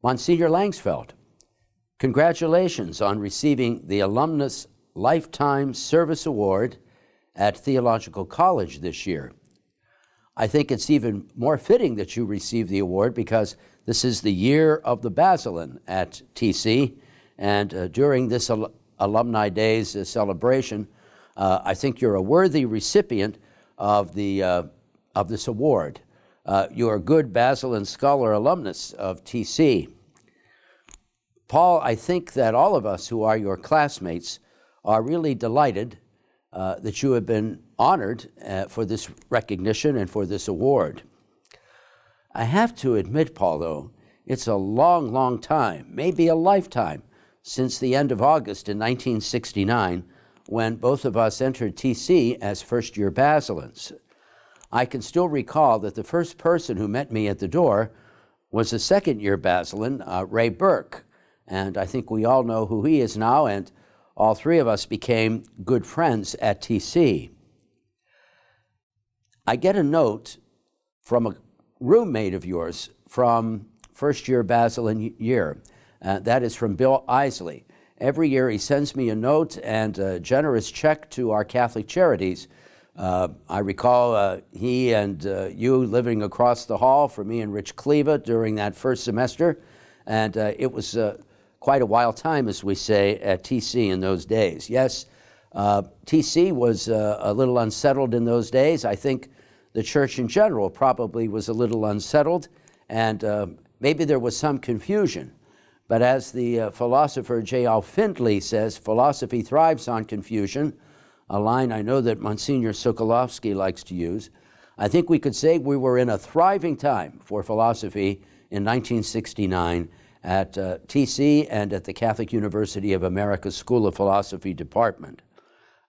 Monsignor Langsfeld, congratulations on receiving the Alumnus Lifetime Service Award at Theological College this year. I think it's even more fitting that you receive the award because this is the year of the Basselin at TC, and during this Alumni Days celebration, I think you're a worthy recipient of this award. You're a good Basselin Scholar alumnus of TC. Paul, I think that all of us who are your classmates are really delighted that you have been honored for this recognition and for this award. I have to admit, Paul, though, it's a long, long time, maybe a lifetime, since the end of August in 1969, when both of us entered TC as first-year Basselins. I can still recall that the first person who met me at the door was a second-year Basselin, Ray Burke, and I think we all know who he is now, and all three of us became good friends at TC. I get a note from a roommate of yours from first-year Basselin year. That is from Bill Isley. Every year he sends me a note and a generous check to our Catholic Charities. I recall he and you living across the hall from me and Rich Cleva during that first semester, and it was quite a wild time, as we say, at TC in those days. Yes, TC was a little unsettled in those days. I think the church in general probably was a little unsettled, and maybe there was some confusion. But as the philosopher J.L. Findley says, philosophy thrives on confusion, a line I know that Monsignor Sokolovsky likes to use. I think we could say we were in a thriving time for philosophy in 1969 at TC and at the Catholic University of America's School of Philosophy Department.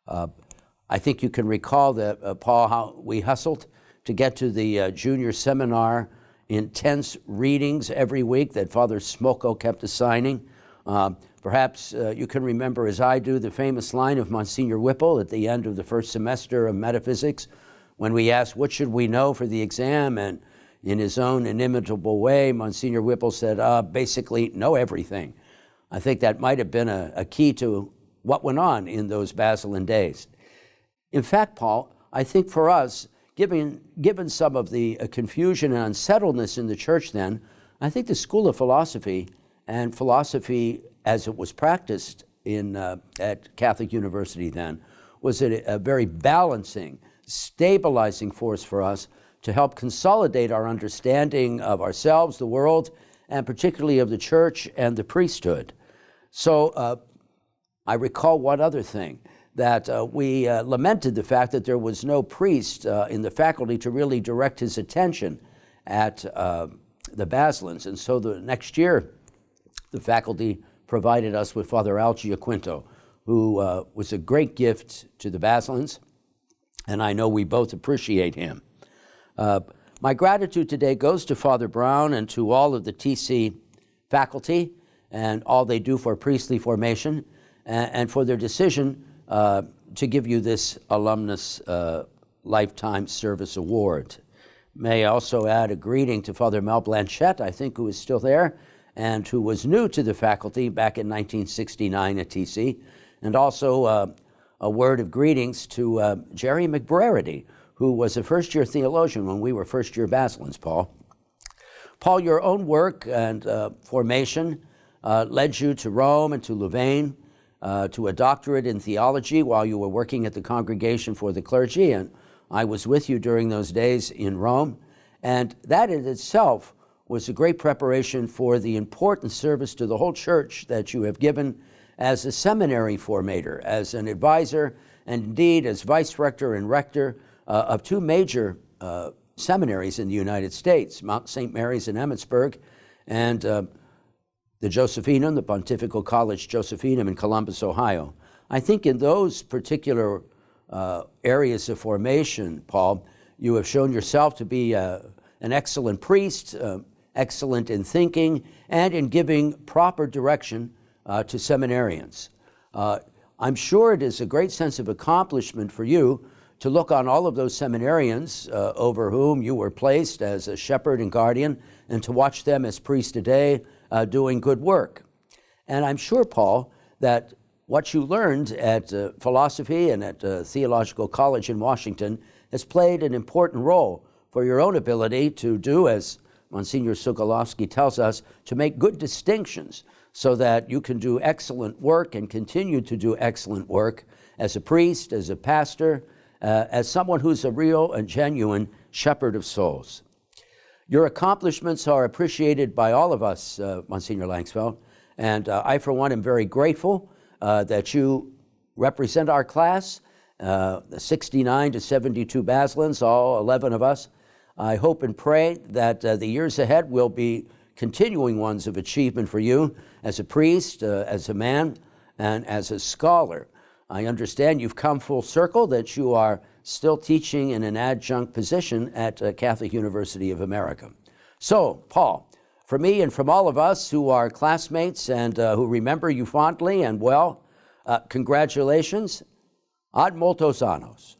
I think you can recall that, Paul, how we hustled to get to the junior seminar, intense readings every week that Father Smoko kept assigning. Perhaps you can remember, as I do, the famous line of Monsignor Whipple at the end of the first semester of metaphysics, when we asked, what should we know for the exam? And in his own inimitable way, Monsignor Whipple said, basically, know everything. I think that might have been a key to what went on in those Basselin days. In fact, Paul, I think for us, given some of the confusion and unsettledness in the church then, I think the School of Philosophy and philosophy as it was practiced at Catholic University then was a very balancing, stabilizing force for us to help consolidate our understanding of ourselves, the world, and particularly of the church and the priesthood. So I recall one other thing, that we lamented the fact that there was no priest in the faculty to really direct his attention at the Basselins. And so the next year, the faculty provided us with Father Al Giaquinto, who was a great gift to the Basselins, and I know we both appreciate him. My gratitude today goes to Father Brown and to all of the TC faculty and all they do for priestly formation and for their decision to give you this Alumnus Lifetime Service Award. May I also add a greeting to Father Mel Blanchette, I think, who is still there, and who was new to the faculty back in 1969 at TC, and also a word of greetings to Jerry McBrarity, who was a first-year theologian when we were first-year Basselins, Paul. Paul, your own work and formation led you to Rome and to Louvain, to a doctorate in theology while you were working at the Congregation for the Clergy, and I was with you during those days in Rome, and that in itself was a great preparation for the important service to the whole church that you have given as a seminary formator, as an advisor, and indeed as vice rector and rector of two major seminaries in the United States, Mount St. Mary's in Emmitsburg, and the Josephinum, the Pontifical College Josephinum in Columbus, Ohio. I think in those particular areas of formation, Paul, you have shown yourself to be an excellent priest, excellent in thinking, and in giving proper direction to seminarians. I'm sure it is a great sense of accomplishment for you to look on all of those seminarians over whom you were placed as a shepherd and guardian, and to watch them as priests today doing good work. And I'm sure, Paul, that what you learned at philosophy and at Theological College in Washington has played an important role for your own ability to do, as Monsignor Sokolovsky tells us, to make good distinctions so that you can do excellent work and continue to do excellent work as a priest, as a pastor, as someone who's a real and genuine shepherd of souls. Your accomplishments are appreciated by all of us, Monsignor Langsfeld, and I, for one, am very grateful that you represent our class, the 69 to 72 Basselins, all 11 of us. I hope and pray that the years ahead will be continuing ones of achievement for you as a priest, as a man, and as a scholar. I understand you've come full circle, that you are still teaching in an adjunct position at Catholic University of America. So, Paul, for me and from all of us who are classmates and who remember you fondly and well, congratulations. Ad multos annos.